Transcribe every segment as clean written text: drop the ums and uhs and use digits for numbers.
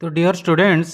तो dear students,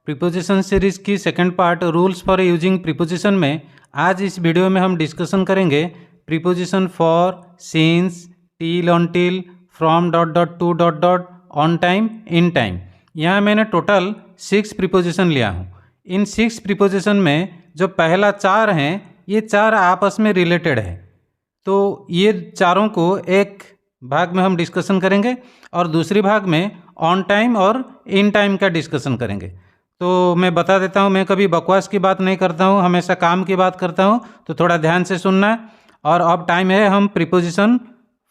preposition series की second part rules for using preposition में आज इस वीडियो में हम डिस्कशन करेंगे preposition for, since, till, until, from dot dot to dot dot, on time, in time. यहाँ मैंने टोटल 6 प्रीपोजिशन लिया हूँ। इन 6 प्रीपोजिशन में जो पहला 4 हैं ये 4 आपस में रिलेटेड है, तो ये चारों को एक भाग में हम डिस्कशन करेंगे और दूसरी भाग में ऑन टाइम और इन टाइम का डिस्कशन करेंगे। तो मैं बता देता हूँ, मैं कभी बकवास की बात नहीं करता हूँ, हमेशा काम की बात करता हूँ, तो थोड़ा ध्यान से सुनना। और अब टाइम है हम प्रीपोजिशन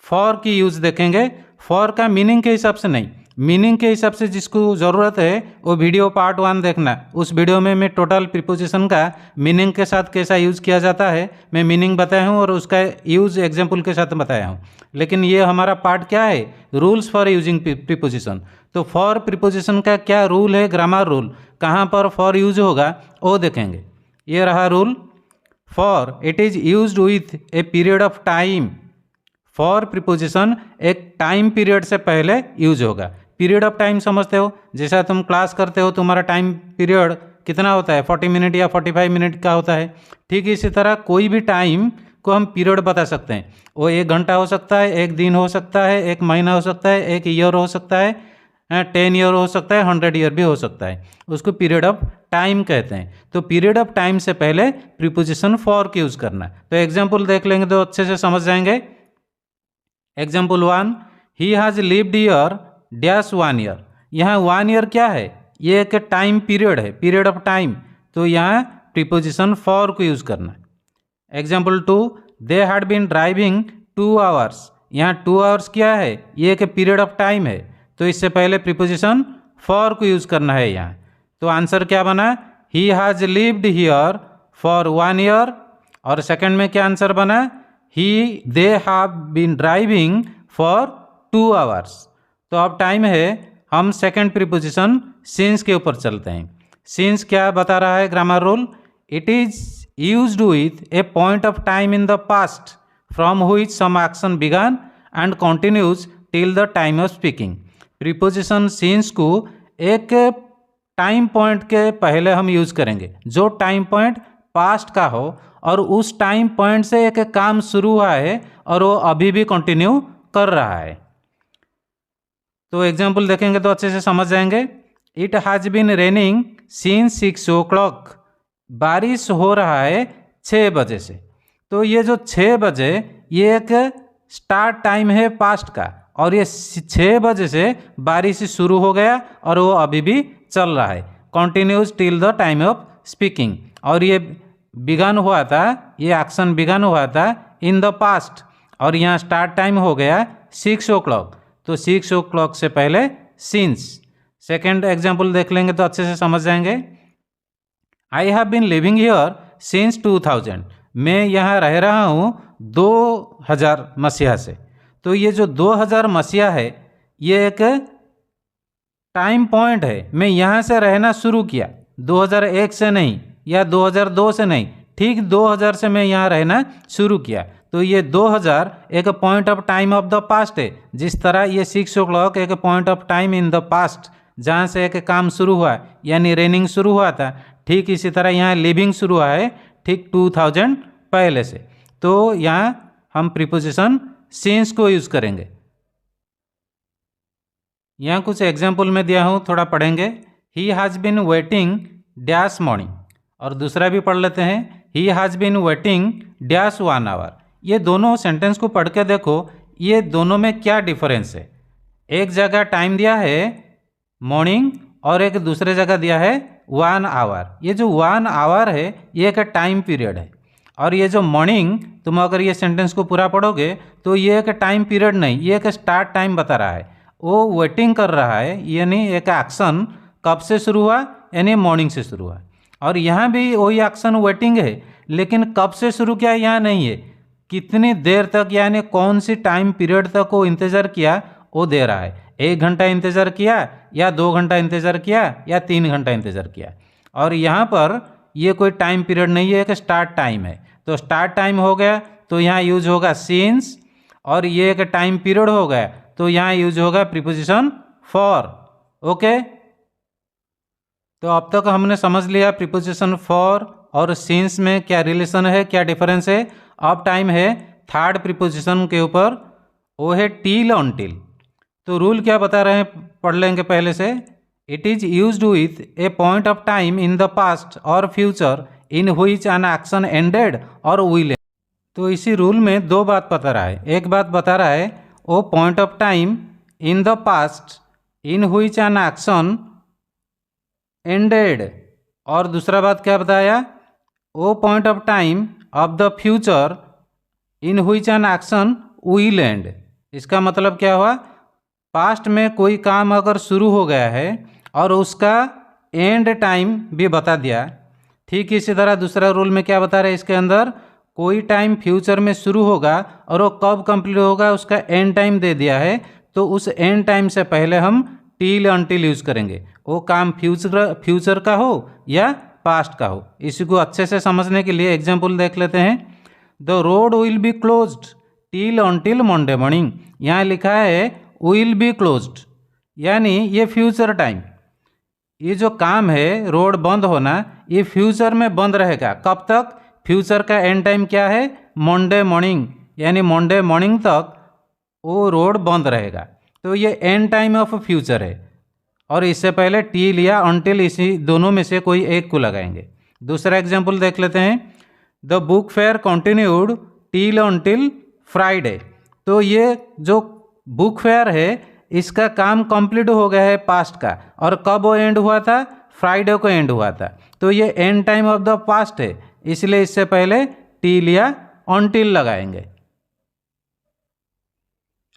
फॉर की यूज़ देखेंगे। फॉर का मीनिंग के हिसाब से नहीं, मीनिंग के हिसाब से जिसको ज़रूरत है वो वीडियो पार्ट 1 देखना। उस वीडियो में मैं टोटल प्रीपोजिशन का मीनिंग के साथ कैसा यूज़ किया जाता है मैं मीनिंग बताया हूँ और उसका यूज़ एग्जाम्पल के साथ बताया हूँ। लेकिन ये हमारा पार्ट क्या है, रूल्स फॉर यूजिंग प्रीपोजिशन। तो फॉर प्रीपोजिशन का क्या रूल है, ग्रामर रूल, कहाँ पर फॉर यूज होगा वो देखेंगे। ये रहा rule. For it is used with a period of time. For preposition एक टाइम पीरियड से पहले यूज होगा। पीरियड ऑफ टाइम समझते हो, जैसा तुम क्लास करते हो तुम्हारा टाइम पीरियड कितना होता है, 40 मिनट या 45 मिनट का होता है। ठीक इसी तरह कोई भी टाइम को हम पीरियड बता सकते हैं। वो 1 घंटा हो सकता है, 1 दिन हो सकता है, 1 महीना हो सकता है, 1 ईयर हो सकता है, 10 ईयर हो सकता है, 100 ईयर भी हो सकता है। उसको पीरियड ऑफ टाइम कहते हैं। तो पीरियड ऑफ टाइम से पहले प्रीपोजिशन फॉर की यूज़ करना। तो एग्जाम्पल देख लेंगे तो अच्छे से समझ जाएंगे। Example 1, he has lived year dash 1 year. यहाँ 1 ईयर क्या है, ये एक टाइम पीरियड है, पीरियड ऑफ टाइम। तो यहाँ प्रीपोजिशन फॉर को यूज़ करना। Example 2, they had been driving 2 hours. यहाँ 2 आवर्स क्या है, ये एक पीरियड ऑफ टाइम है, तो इससे पहले प्रीपोजिशन फॉर को यूज़ करना है यहाँ। तो आंसर क्या बना, he has lived here for 1 year. और सेकंड में क्या आंसर बना, they have been driving for 2 hours. तो अब टाइम है हम सेकंड प्रीपोजिशन सिंस के ऊपर चलते हैं। सिंस क्या बता रहा है grammar rule, it is used with a point of time in the past from which some action began and continues till the time of speaking. Preposition since को एक टाइम पॉइंट के पहले हम यूज करेंगे जो टाइम पॉइंट पास्ट का हो और उस टाइम पॉइंट से एक काम शुरू हुआ है और वो अभी भी कंटिन्यू कर रहा है। तो एग्जाम्पल देखेंगे तो अच्छे से समझ जाएंगे। It has been raining since 6 o'clock। बारिश हो रहा है 6 बजे से। तो ये जो 6 बजे ये एक स्टार्ट टाइम है पास्ट का, और ये 6 बजे से बारिश शुरू हो गया और वो अभी भी चल रहा है, continues till the time of speaking. और ये बिगन हुआ था, ये एक्शन बिगन हुआ था इन द पास्ट, और यहाँ स्टार्ट टाइम हो गया 6 o'clock। तो 6 o'clock से पहले सिंस। सेकेंड एग्जाम्पल देख लेंगे तो अच्छे से समझ जाएंगे। I have been living here since 2000। मैं यहाँ रह रहा हूँ 2000 मसीहा से। तो ये जो 2000 मसीहा है ये एक टाइम पॉइंट है। मैं यहाँ से रहना शुरू किया 2001 से नहीं या 2002 से नहीं, ठीक 2000 से मैं यहाँ रहना शुरू किया। तो ये 2000 एक point of time of the past है। जिस तरह ये 6 o'clock एक point of time in the past जहाँ से एक काम शुरू हुआ यानी रेनिंग शुरू हुआ था, ठीक इसी तरह यहाँ लिविंग शुरू हुआ है ठीक 2000 पहले से। तो यहाँ हम प्रीपोजिशन सिंस को यूज़ करेंगे। यहाँ कुछ एग्जाम्पल में दिया हूँ, थोड़ा पढ़ेंगे। He has been waiting dash morning, और दूसरा भी पढ़ लेते हैं, he has been waiting dash 1 hour. ये दोनों सेंटेंस को पढ़ के देखो, ये दोनों में क्या डिफरेंस है। एक जगह टाइम दिया है मॉर्निंग और एक दूसरे जगह दिया है 1 आवर। ये जो 1 आवर है ये एक टाइम पीरियड है, और ये जो मॉर्निंग, तुम अगर ये सेंटेंस को पूरा पढ़ोगे तो ये एक टाइम पीरियड नहीं, ये एक स्टार्ट टाइम बता रहा है। वो वेटिंग कर रहा है, यानी एक एक्शन कब से शुरू हुआ, यानी मॉर्निंग से शुरू हुआ। और यहाँ भी वही एक्शन वेटिंग है, लेकिन कब से शुरू किया यहाँ नहीं है, कितनी देर तक यानी कौन सी टाइम पीरियड तक वो इंतज़ार किया वो दे रहा है। 1 घंटा इंतज़ार किया या 2 घंटा इंतज़ार किया या 3 घंटा इंतज़ार किया। और यहाँ पर ये कोई टाइम पीरियड नहीं है, एक स्टार्ट टाइम है। तो स्टार्ट टाइम हो गया तो यहाँ यूज होगा सिंस, और ये एक टाइम पीरियड हो गया तो यहाँ यूज होगा प्रीपोजिशन फॉर। ओके, तो अब तक हमने समझ लिया प्रीपोजिशन फॉर और सिंस में क्या रिलेशन है, क्या डिफरेंस है। अब टाइम है थर्ड प्रीपोजिशन के ऊपर, वो है टिल अनटिल। तो रूल क्या बता रहे हैं, पढ़ लेंगे पहले से। It is used with a point of time in the past और future in which an action ended और विल। तो इसी रूल में दो बात बता रहा है। एक बात बता रहा है वो point of time in the past in which an action ended, और दूसरा बात क्या बताया, वो point of time of the future in which an action will and. इसका मतलब क्या हुआ, पास्ट में कोई काम अगर शुरू हो गया है और उसका एंड टाइम भी बता दिया। ठीक इसी तरह दूसरा रूल में क्या बता रहे हैं, इसके अंदर कोई टाइम फ्यूचर में शुरू होगा और वो कब कंप्लीट होगा उसका एंड टाइम दे दिया है, तो उस एंड टाइम से पहले हम टिल अनटिल यूज करेंगे। वो काम फ्यूचर का हो या पास्ट का हो। इसी को अच्छे से समझने के लिए एग्जाम्पल देख लेते हैं। The road will be closed till until Monday morning. यहाँ लिखा है विल बी क्लोज्ड, यानी ये फ्यूचर टाइम, ये जो काम है रोड बंद होना, ये फ्यूचर में बंद रहेगा। कब तक, फ्यूचर का एंड टाइम क्या है, मंडे मॉर्निंग, यानी मंडे मॉर्निंग तक वो रोड बंद रहेगा। तो ये एंड टाइम ऑफ फ्यूचर है, और इससे पहले टिल या अनटिल, इसी दोनों में से कोई एक को लगाएंगे। दूसरा एग्जाम्पल देख लेते हैं। The book fair continued till until Friday. तो ये जो बुक फेयर है इसका काम कंप्लीट हो गया है पास्ट का, और कब वो एंड हुआ था, फ्राइडे को एंड हुआ था। तो ये and time of the past है, इसलिए इससे पहले टिल या अनटिल लगाएंगे।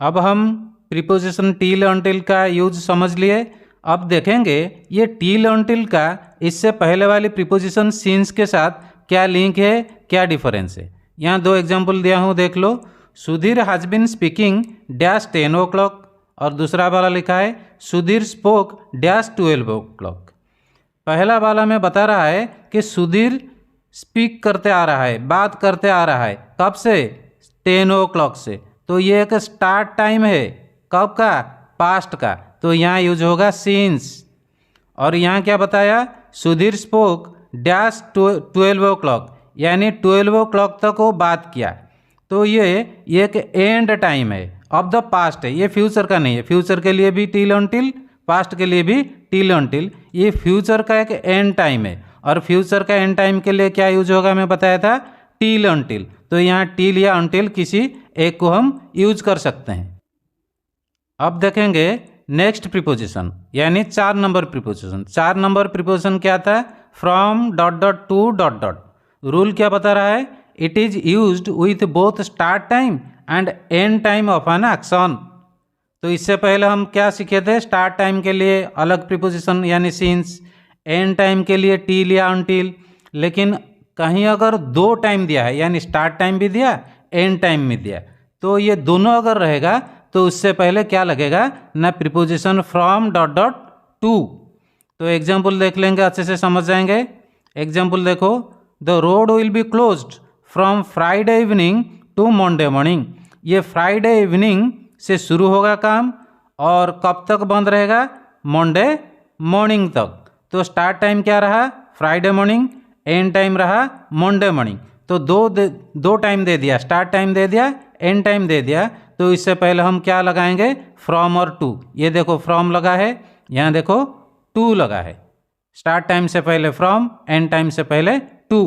अब हम प्रीपोजिशन टिल अनटिल का यूज समझ लिए। अब देखेंगे ये टिल अनटिल का इससे पहले वाली प्रीपोजिशन सिंस के साथ क्या लिंक है, क्या डिफरेंस है। यहाँ दो एग्जाम्पल दिया हूँ, देख लो। Sudhir has been speaking dash 10 o'clock, और दूसरा वाला लिखा है सुधीर स्पोक डैश 12 o'clock। पहला वाला में बता रहा है कि सुधीर स्पीक करते आ रहा है, बात करते आ रहा है, कब से, 10 o'clock से। तो ये एक स्टार्ट टाइम है, कब का, पास्ट का, तो यहाँ यूज होगा सिंस। और यहाँ क्या बताया, सुधीर स्पोक डैश 12 o'clock, यानी 12 o'clock तक वो बात किया। तो ये एक एंड टाइम है, ऑफ द पास्ट है, ये फ्यूचर का नहीं है। फ्यूचर के लिए भी टिल अनटिल, पास्ट के लिए भी टिल अनटिल। ये फ्यूचर का एक एंड टाइम है, और फ्यूचर का एंड टाइम के लिए क्या यूज होगा, मैं बताया था टिल अनटिल। तो यहाँ टिल या अनटिल किसी एक को हम यूज कर सकते हैं। अब देखेंगे नेक्स्ट प्रीपोजिशन, यानी 4 नंबर प्रीपोजिशन। 4 नंबर प्रीपोजिशन क्या था, from dot dot to dot dot. Rule क्या बता रहा है, it is used with both start time and and time of an action. तो इससे पहले हम क्या सीखे थे, स्टार्ट टाइम के लिए अलग प्रीपोजिशन यानी सिंस, एंड टाइम के लिए टिल या अनटिल। लेकिन कहीं अगर दो टाइम दिया है, यानी स्टार्ट टाइम भी दिया, एंड टाइम भी दिया, तो ये दोनों अगर रहेगा तो उससे पहले क्या लगेगा ना, preposition from dot dot to. तो एग्जाम्पल देख लेंगे, अच्छे से समझ जाएंगे। एग्जाम्पल देखो, the road will be closed from Friday evening to Monday morning. ये फ्राइडे इवनिंग से शुरू होगा काम, और कब तक बंद रहेगा, मंडे मॉर्निंग तक। तो स्टार्ट टाइम क्या रहा, फ्राइडे मॉर्निंग, एंड टाइम रहा मंडे मॉर्निंग। तो दो टाइम दे दिया, स्टार्ट टाइम दे दिया, एंड टाइम दे दिया। तो इससे पहले हम क्या लगाएंगे, फ्रॉम और टू। ये देखो फ्रॉम लगा है, यहाँ देखो टू लगा है। स्टार्ट टाइम से पहले फ्रॉम, एंड टाइम से पहले टू।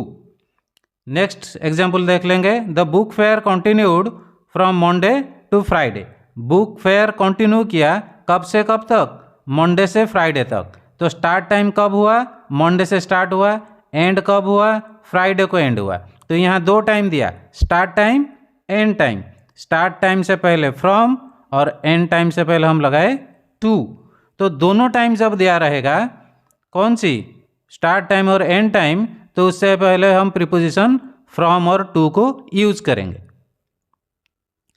नेक्स्ट एग्जाम्पल देख लेंगे। The book fair continued from Monday to Friday. Book fair continue किया कब से कब तक, मंडे से फ्राइडे तक। तो स्टार्ट टाइम कब हुआ, मंडे से स्टार्ट हुआ, एंड कब हुआ, फ्राइडे को एंड हुआ। तो यहाँ दो टाइम दिया, start time, and time. Start time से पहले फ्रॉम और एंड टाइम से पहले हम लगाए टू। तो दोनों टाइम जब दिया रहेगा, कौन सी, स्टार्ट टाइम और एंड टाइम, तो उससे पहले हम प्रीपोजिशन फ्रॉम और टू को यूज करेंगे।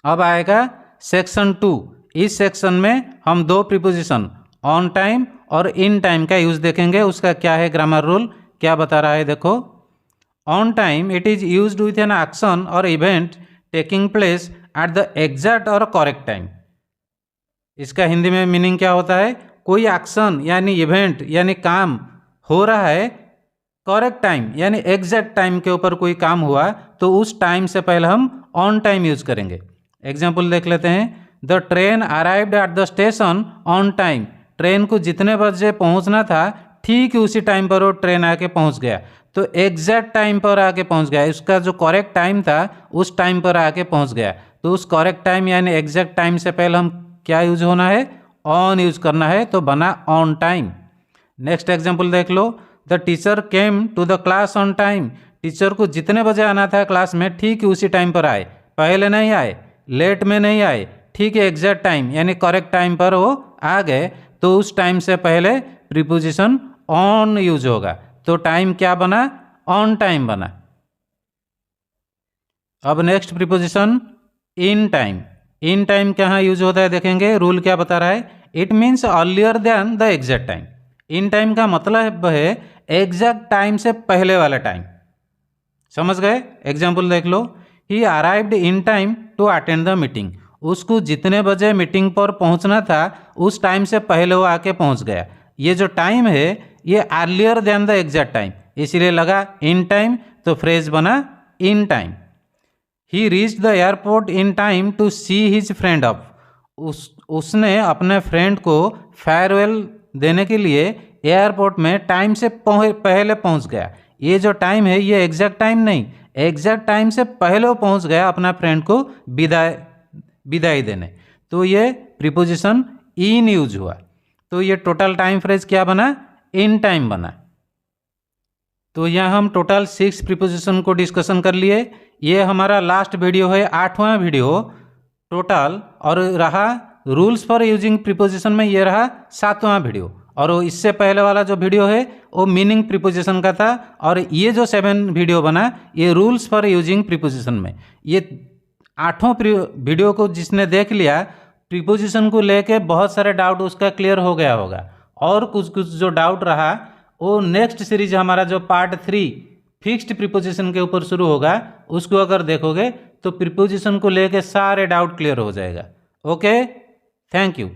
अब आएगा सेक्शन 2। इस सेक्शन में हम दो प्रीपोजिशन ऑन टाइम और इन टाइम का यूज देखेंगे। उसका क्या है ग्रामर रूल, क्या बता रहा है, देखो। On time it is used with an action और event taking place at the exact और करेक्ट टाइम। इसका हिंदी में मीनिंग क्या होता है, कोई एक्शन यानी इवेंट यानी काम हो रहा है करेक्ट टाइम यानी एग्जैक्ट टाइम के ऊपर कोई काम हुआ तो उस टाइम से पहले हम ऑन टाइम यूज करेंगे। एग्जाम्पल देख लेते हैं। The train arrived at the station on time. Train को जितने बजे पहुंचना था ठीक उसी टाइम पर वो ट्रेन आके पहुंच गया। तो एग्जैक्ट टाइम पर आके पहुंच गया, उसका जो करेक्ट टाइम था उस टाइम पर आके पहुंच गया। तो उस करेक्ट टाइम यानी एग्जैक्ट टाइम से पहले हम क्या यूज होना है, ऑन यूज करना है, तो बना ऑन टाइम। नेक्स्ट एग्जाम्पल देख लो। The teacher came to the class on time. Teacher को जितने बजे आना था क्लास में ठीक उसी टाइम पर आए, पहले नहीं आए, लेट में नहीं आए, ठीक है एग्जैक्ट टाइम यानी करेक्ट टाइम पर वो आ गए। तो उस टाइम से पहले प्रीपोजिशन ऑन यूज होगा, तो टाइम क्या बना, ऑन टाइम बना। अब next preposition in time. In time कहाँ यूज होता है देखेंगे, रूल क्या बता रहा है। It means earlier than the exact time. In time का मतलब है एग्जैक्ट टाइम से पहले वाला टाइम। समझ गए। एग्जाम्पल देख लो। He arrived in time to attend the meeting. उसको जितने बजे मीटिंग पर पहुंचना था उस टाइम से पहले वो आके पहुंच गया। ये जो टाइम है ये earlier than the exact time, इसीलिए लगा इन टाइम, तो फ्रेज बना in time. He reach the airport in time to see his friend off. उसने अपने फ्रेंड को फेयरवेल देने के लिए एयरपोर्ट में टाइम से पहले पहुंच गया। ये जो टाइम है ये एग्जैक्ट टाइम नहीं, एग्जैक्ट टाइम से पहले वो पहुंच गया अपना फ्रेंड को विदाई देने। तो ये प्रीपोजिशन इन यूज हुआ। तो ये टोटल टाइम फ्रेज क्या बना, इन टाइम बना। तो यहाँ हम टोटल 6 प्रीपोजिशन को डिस्कशन कर लिए। ये हमारा लास्ट वीडियो है, 8वां वीडियो टोटल, और रहा रूल्स फॉर यूजिंग प्रीपोजिशन में ये रहा 7वां वीडियो। और इससे पहले वाला जो वीडियो है वो मीनिंग प्रीपोजिशन का था, और ये जो 7 वीडियो बना ये रूल्स फॉर यूजिंग प्रीपोजिशन में। ये 8वां वीडियो को जिसने देख लिया प्रीपोजिशन को लेके बहुत सारे डाउट उसका क्लियर हो गया होगा, और कुछ कुछ जो डाउट रहा वो नेक्स्ट सीरीज हमारा जो पार्ट 3 फिक्स्ड प्रीपोजिशन के ऊपर शुरू होगा, उसको अगर देखोगे तो प्रीपोजिशन को लेके सारे डाउट क्लियर हो जाएगा। Okay, thank you.